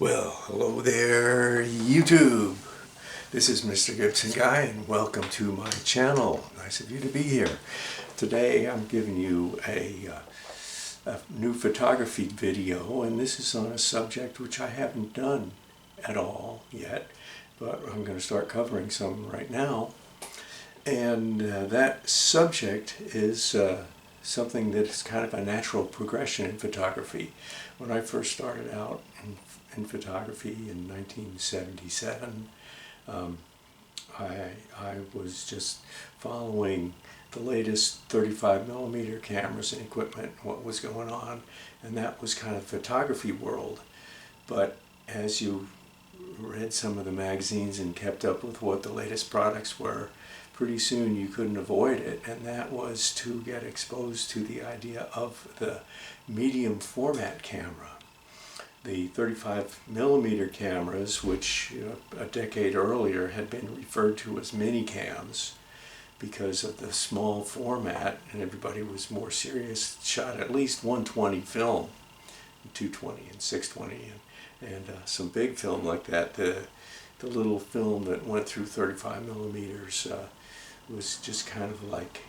Well, hello there, YouTube. This is Mr. Gibson Guy, and welcome to my channel. Nice of you to be here. Today I'm giving you a new photography video, and this is on a subject which I haven't done at all yet, but I'm going to start covering some right now. And that subject is something that is kind of a natural progression in photography. When I first started out in photography in 1977, I was just following the latest 35mm cameras and equipment, what was going on, and that was kind of photography world. But as you read some of the magazines and kept up with what the latest products were, pretty soon you couldn't avoid it, and that was to get exposed to the idea of the medium format camera. The 35mm cameras, which a decade earlier had been referred to as mini cams because of the small format, and everybody was more serious, shot at least 120 film, 220 and 620 and some big film like that. The little film that went through 35mm was just kind of like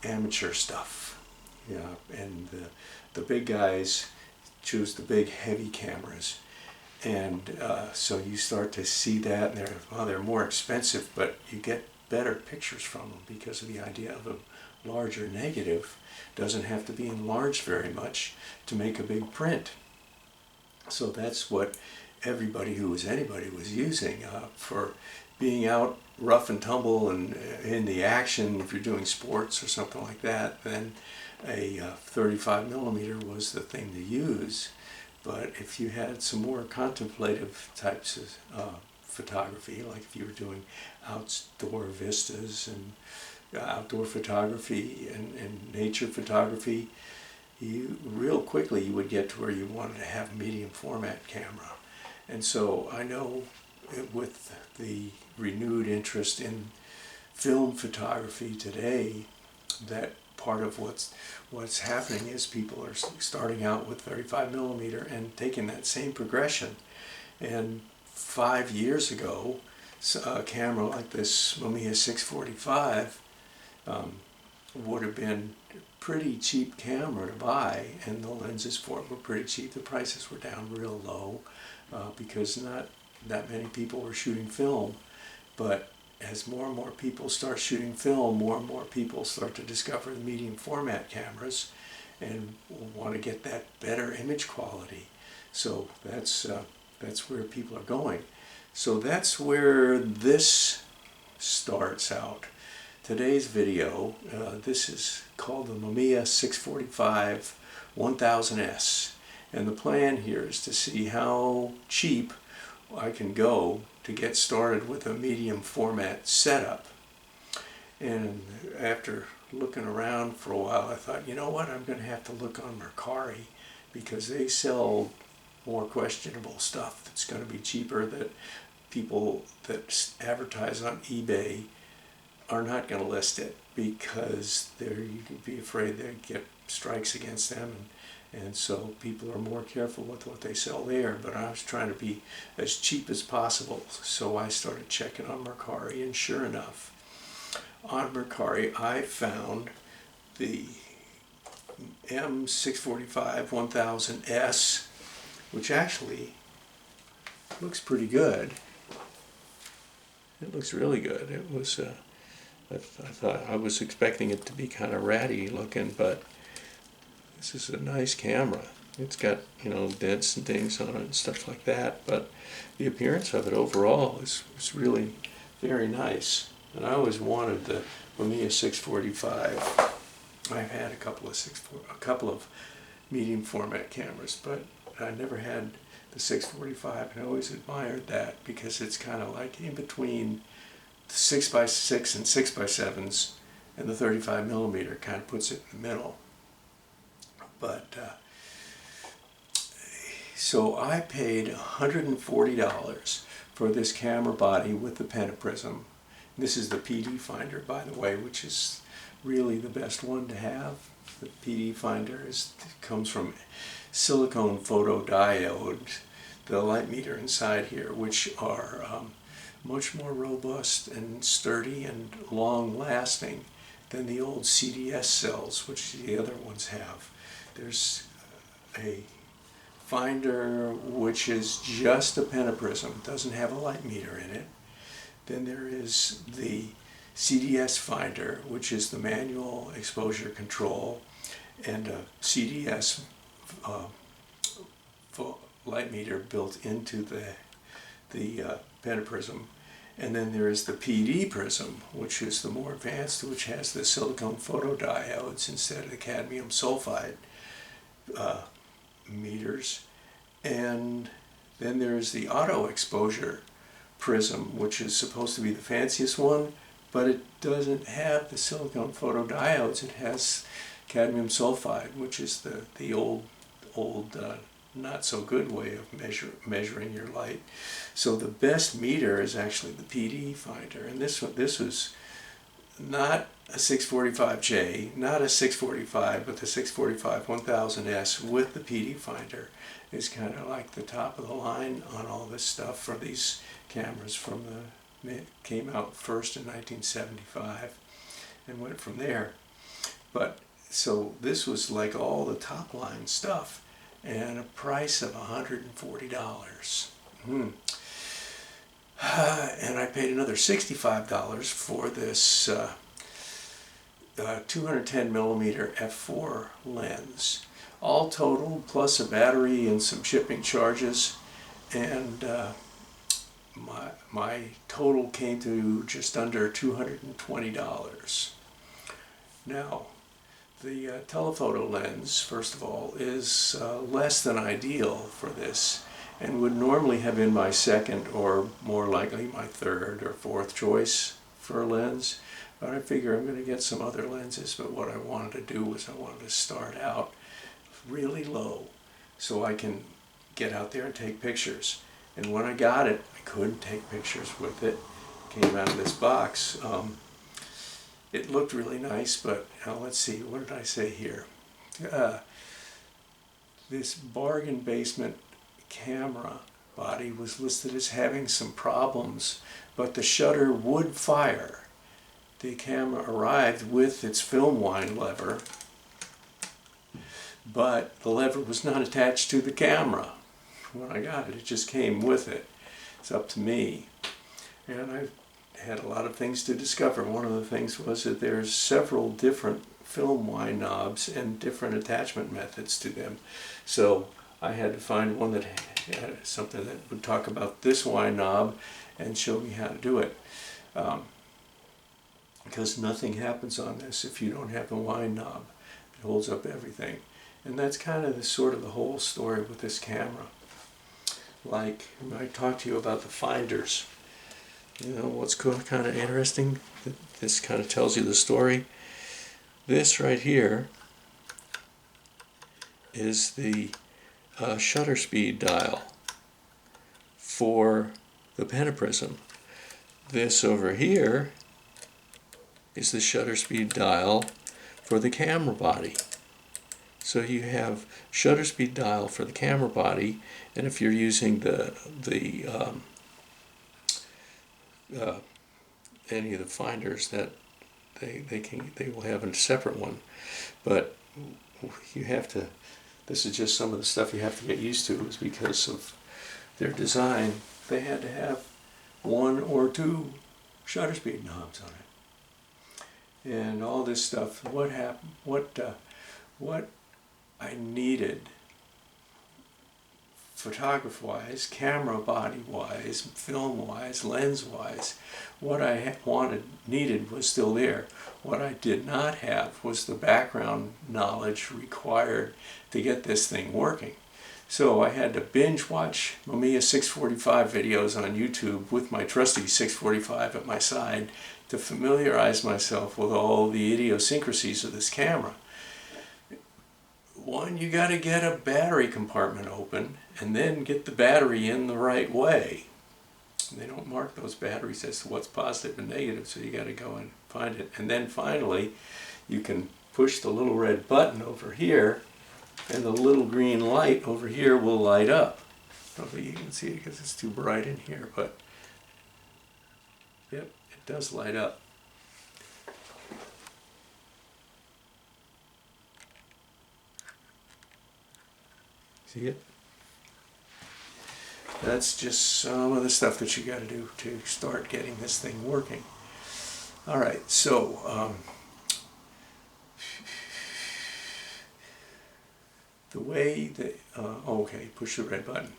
amateur stuff, and the big guys choose the big heavy cameras, and so you start to see that, and they're more expensive, but you get better pictures from them because of the idea of a larger negative. Doesn't have to be enlarged very much to make a big print. So that's what everybody who was anybody was using for being out rough and tumble and in the action. If you're doing sports or something like that, then a 35mm was the thing to use. But if you had some more contemplative types of photography, like if you were doing outdoor vistas and outdoor photography and nature photography, real quickly you would get to where you wanted to have a medium format camera. And so I know with the renewed interest in film photography today, that part of what's happening is people are starting out with 35mm and taking that same progression. And 5 years ago, a camera like this Mamiya 645 would have been a pretty cheap camera to buy, and the lenses for it were pretty cheap. The prices were down real low because not that many people were shooting film. But as more and more people start shooting film, more and more people start to discover the medium format cameras and want to get that better image quality. So that's where people are going. So that's where this starts out. Today's video, this is called the Mamiya 645 1000S, and the plan here is to see how cheap I can go to get started with a medium format setup. And after looking around for a while, I thought, you know what, I'm going to have to look on Mercari, because they sell more questionable stuff that's going to be cheaper, that people that advertise on eBay are not going to list it, because you can be afraid they get strikes against them, and so people are more careful with what they sell there. But I was trying to be as cheap as possible, so I started checking on Mercari, and sure enough, on Mercari I found the M645 1000S, which actually looks pretty good. It looks really good. It was I thought I was expecting it to be kind of ratty looking, but this is a nice camera. It's got, dents and things on it and stuff like that, but the appearance of it overall is really very nice. And I always wanted the Mamiya 645. I've had a couple of medium format cameras, but I never had the 645, and I always admired that because it's kind of like in between the 6x6 and 6x7s, and the 35mm kind of puts it in the middle. But so I paid $140 for this camera body with the Pentaprism. This is the PD Finder, by the way, which is really the best one to have. The PD Finder comes from silicone photodiode the light meter inside here, which are much more robust and sturdy and long-lasting than the old CDS cells, which the other ones have. There's a finder which is just a pentaprism, doesn't have a light meter in it. Then there is the CDS finder, which is the manual exposure control, and a CDS light meter built into the pentaprism. And then there is the PD prism, which is the more advanced, which has the silicon photodiodes instead of the cadmium sulfide meters. And then there's the auto exposure prism, which is supposed to be the fanciest one, but it doesn't have the silicon photodiodes. It has cadmium sulfide, which is the old not so good way of measuring your light. So the best meter is actually the PD finder, and this was not a 645J, not a 645, but the 645 1000S with the PD finder is kind of like the top of the line on all this stuff for these cameras came out first in 1975 and went from there. But so this was like all the top line stuff, and a price of $140. And I paid another $65 for this 210 millimeter f4 lens. All total, plus a battery and some shipping charges, and my total came to just under $220. Now, the telephoto lens, first of all, is less than ideal for this, and would normally have been my second, or more likely my third or fourth choice for a lens. But I figure I'm going to get some other lenses, but what I wanted to do was I wanted to start out really low so I can get out there and take pictures. And when I got it, I couldn't take pictures with it. It came out of this box. It looked really nice, but let's see, what did I say here? This bargain basement camera body was listed as having some problems, but the shutter would fire. The camera arrived with its film wind lever, but the lever was not attached to the camera. When I got it, it just came with it. It's up to me. And I had a lot of things to discover. One of the things was that there's several different film wind knobs and different attachment methods to them. So I had to find one that had something that would talk about this wind knob and show me how to do it. Because nothing happens on this if you don't have the wind knob. It holds up everything. And that's kind of the whole story with this camera. Like, I talked to you about the finders. You know what's kind of interesting? This kind of tells you the story. This right here is the shutter speed dial for the pentaprism. This over here is the shutter speed dial for the camera body. So you have shutter speed dial for the camera body, and if you're using any of the finders, that they will have a separate one. But you have to. This is just some of the stuff you have to get used to, is because of their design. They had to have one or two shutter speed knobs on it, and all this stuff. What happened? What I needed, photograph-wise, camera body-wise, film-wise, lens-wise, what I needed was still there. What I did not have was the background knowledge required to get this thing working. So I had to binge watch Mamiya 645 videos on YouTube with my trusty 645 at my side to familiarize myself with all the idiosyncrasies of this camera. One, you got to get a battery compartment open and then get the battery in the right way. They don't mark those batteries as to what's positive and negative, so you got to go and find it. And then finally, you can push the little red button over here, and the little green light over here will light up. I don't think you can see it because it's too bright in here, but yep, it does light up. See it? That's just some of the stuff that you got to do to start getting this thing working. All right, so the way that, okay, push the red button.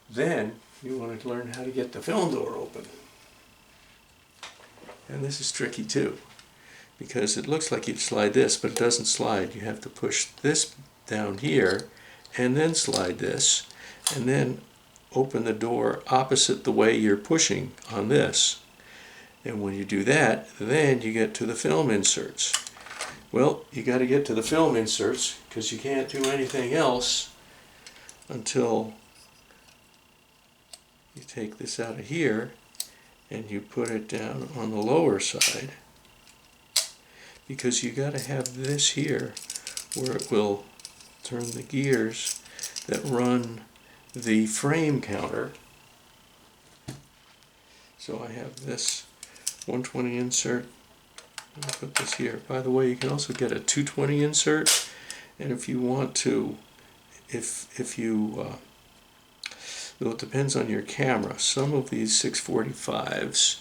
Then you want to learn how to get the film door open. And this is tricky too, because it looks like you slide this, but it doesn't slide. You have to push this down here, and then slide this, and then open the door opposite the way you're pushing on this. And when you do that, then you get to the film inserts. Well, you got to get to the film inserts because you can't do anything else until you take this out of here and you put it down on the lower side, because you got to have this here where it will turn the gears that run the frame counter. So I have this 120 insert. I'll put this here. By the way, you can also get a 220 insert, and if you want to, if you well, it depends on your camera. Some of these 645s,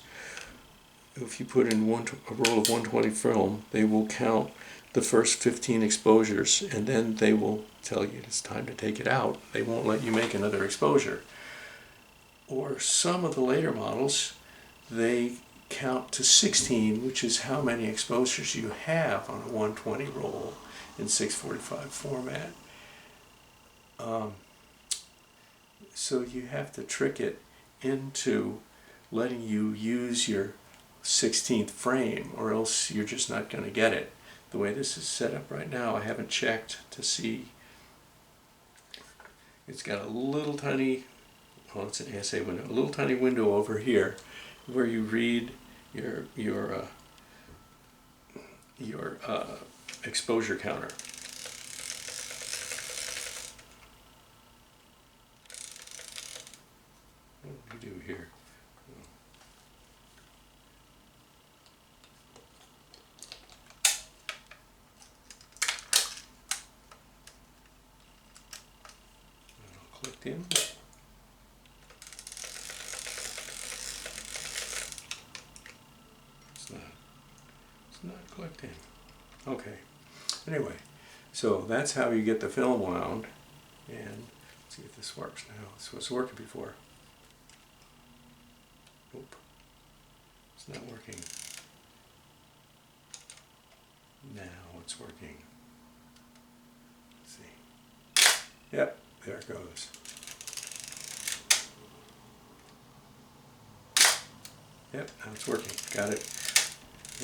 if you put in a roll of 120 film, they will count the first 15 exposures, and then they will tell you it's time to take it out. They won't let you make another exposure. Or some of the later models, they count to 16, which is how many exposures you have on a 120 roll in 645 format. So you have to trick it into letting you use your 16th frame, or else you're just not going to get it. The way this is set up right now, I haven't checked to see. It's got a little tiny, oh, it's an ASA window, a little tiny window over here where you read your exposure counter. What do we do here? Clicked in. It's not clicked in. Okay. Anyway, so that's how you get the film wound. And let's see if this works now. This was working before. Nope. It's not working. Now it's working. Let's see. Yep, there it goes. Yep, now it's working. Got it.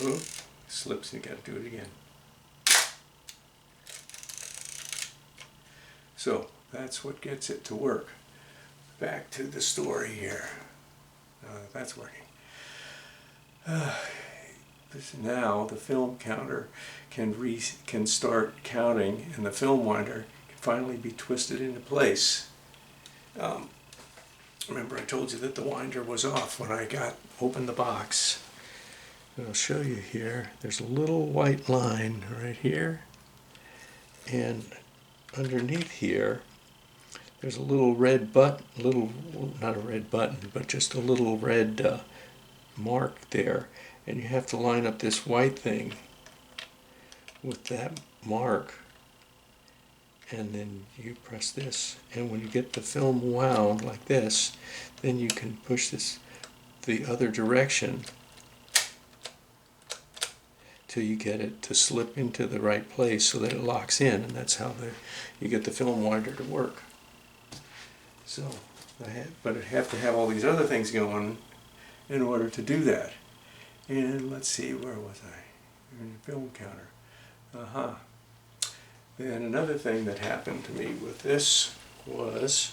Ooh, slips and you got to do it again. So that's what gets it to work. Back to the story here. That's working. Now the film counter can start counting, and the film winder can finally be twisted into place. Remember I told you that the winder was off when I opened the box. I'll show you here. There's a little white line right here, and underneath here there's a little red not a red button, but just a little red mark there, and you have to line up this white thing with that mark, and then you press this, and when you get the film wound like this, then you can push this the other direction till you get it to slip into the right place so that it locks in, and that's how you get the film winder to work. So, but I have to have all these other things going in order to do that. And let's see, where was I? In the film counter. Then another thing that happened to me with this was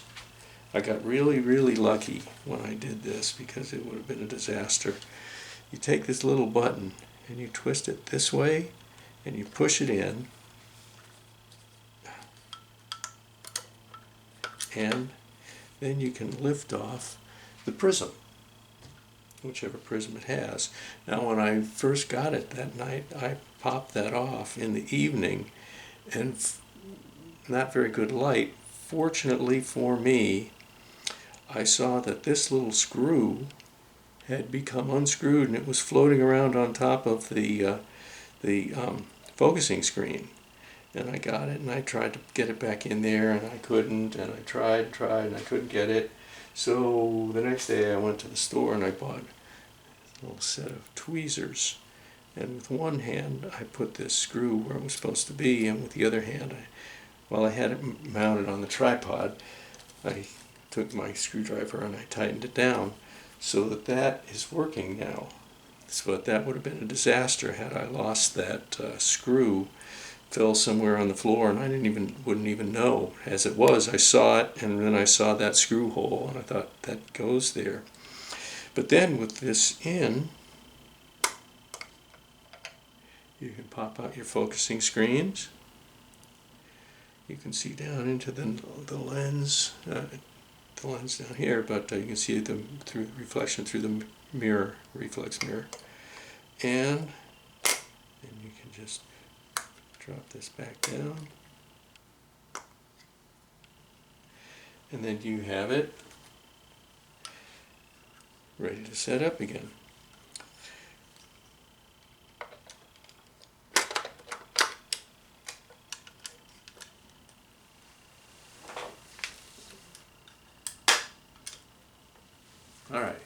I got really, really lucky when I did this, because it would have been a disaster. You take this little button and you twist it this way and you push it in, and then you can lift off the prism, whichever prism it has. Now when I first got it that night, I popped that off in the evening, and not very good light. Fortunately for me, I saw that this little screw had become unscrewed and it was floating around on top of the focusing screen. And I got it and I tried to get it back in there and I couldn't, and I tried and I couldn't get it. So the next day I went to the store and I bought a little set of tweezers. And with one hand I put this screw where it was supposed to be, and with the other hand, while I had it mounted on the tripod, I took my screwdriver and I tightened it down so that that is working now. So that would have been a disaster had I lost that screw, fell somewhere on the floor, and I wouldn't even know. As it was, I saw it, and then I saw that screw hole, and I thought, that goes there. But then with this in, you can pop out your focusing screens. You can see down into the lens, the lens down here, but you can see the through reflection through the mirror, reflex mirror, and you can just drop this back down, and then you have it ready to set up again. Alright,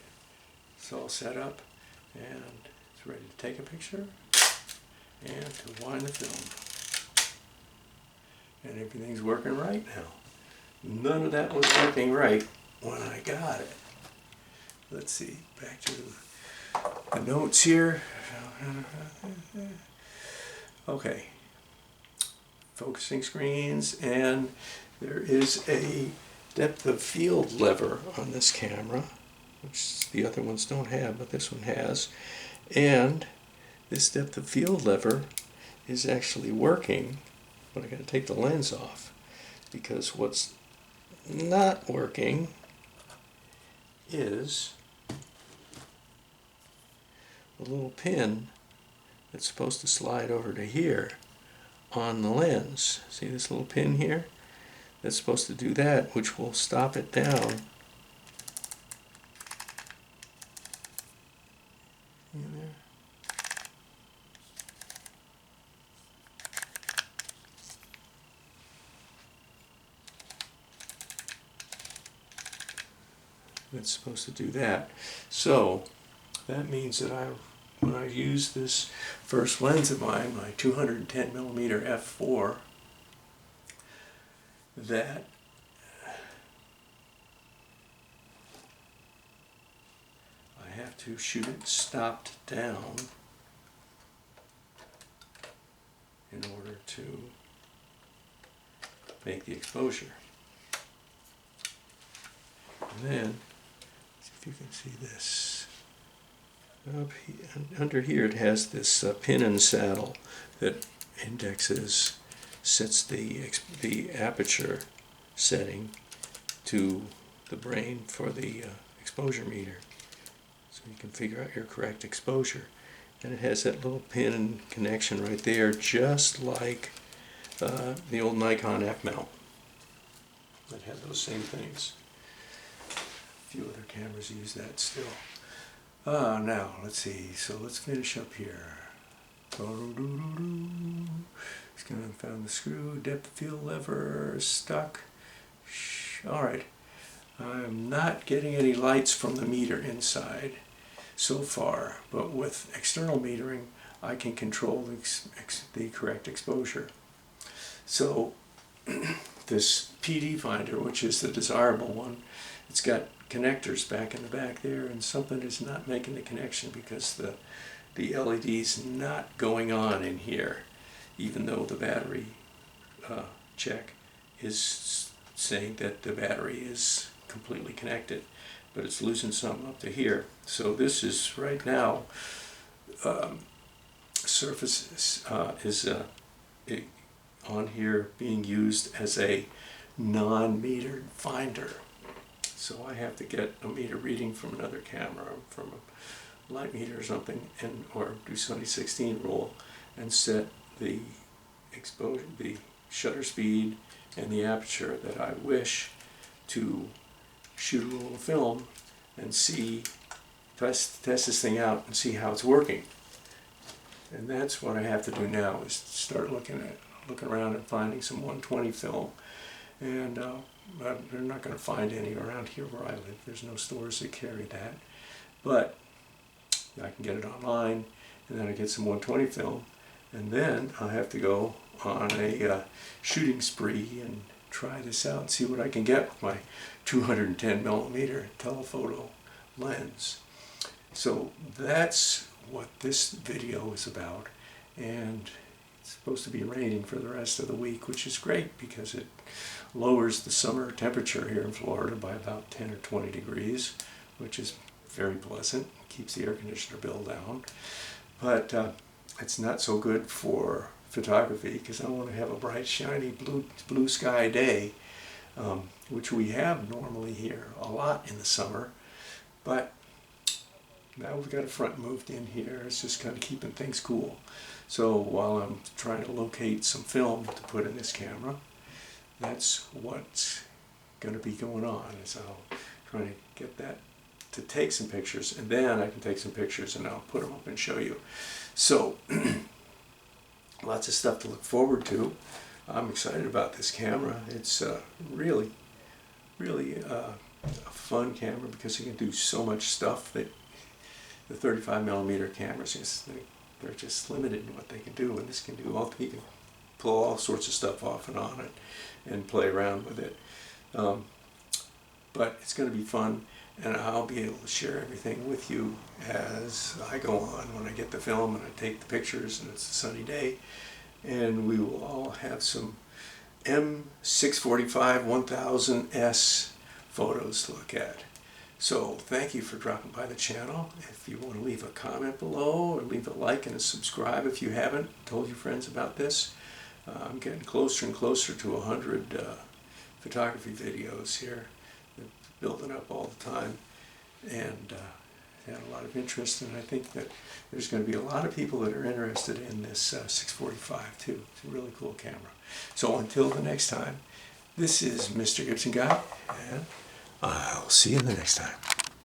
it's all set up and it's ready to take a picture and to wind the film. And everything's working right now. None of that was working right when I got it. Let's see, back to the notes here. Okay, focusing screens, and there is a depth of field lever on this camera, which the other ones don't have, but this one has. And this depth of field lever is actually working, but I got to take the lens off, because what's not working is the little pin that's supposed to slide over to here on the lens. See this little pin here? That's supposed to do that, which will stop it down. In there. It's supposed to do that. So that means that when I use this first lens of mine, my 210mm f4, that I have to shoot it stopped down in order to make the exposure. And then, see if you can see this. Up here, under here it has this pin and saddle that sets the aperture setting to the brain for the exposure meter. So you can figure out your correct exposure. And it has that little pin and connection right there, just like the old Nikon F-mount that had those same things. A few other cameras use that still. Now, let's see. So let's finish up here. It's going to find the screw, depth of field lever, stuck. Alright. I'm not getting any lights from the meter inside so far, but with external metering, I can control the correct exposure. So this PD finder, which is the desirable one, it's got connectors back in the back there, and something is not making the connection because the LED's not going on in here, even though the battery check is saying that the battery is completely connected, but it's losing some up to here. So this is right now Surface is on here being used as a non-metered finder. So I have to get a meter reading from another camera, from a light meter or something, and or do 2016 rule and set the exposure, the shutter speed, and the aperture that I wish to shoot a roll of film and see, test this thing out and see how it's working. And that's what I have to do now, is start looking around and finding some 120 film. And they're not going to find any around here where I live. There's no stores that carry that. But I can get it online, and then I get some 120 film, and then I have to go on a shooting spree and try this out and see what I can get with my 210 millimeter telephoto lens. So that's what this video is about, and it's supposed to be raining for the rest of the week, which is great because it lowers the summer temperature here in Florida by about 10 or 20 degrees, which is very pleasant, keeps the air conditioner bill down. But it's not so good for photography because I want to have a bright, shiny blue sky day, which we have normally here a lot in the summer. But now we've got a front moved in here. It's just kind of keeping things cool. So while I'm trying to locate some film to put in this camera, that's what's going to be going on. Is I'll try to get that to take some pictures, and then I can take some pictures and I'll put them up and show you. So lots of stuff to look forward to. I'm excited about this camera. It's really a fun camera because it can do so much stuff that the 35 millimeter cameras, they're just limited in what they can do, and this can do all, you can pull all sorts of stuff off and on it and play around with it. But it's going to be fun, and I'll be able to share everything with you as I go on when I get the film and I take the pictures and it's a sunny day. And we will all have some M645 1000S photos to look at. So thank you for dropping by the channel. If you want to leave a comment below, or leave a like and a subscribe if you haven't told your friends about this. I'm getting closer and closer to 100 photography videos here. They're building up all the time, and had a lot of interest, and I think that there's going to be a lot of people that are interested in this 645 too. It's a really cool camera. So until the next time, this is Mr. Gibson Guy, and I'll see you the next time.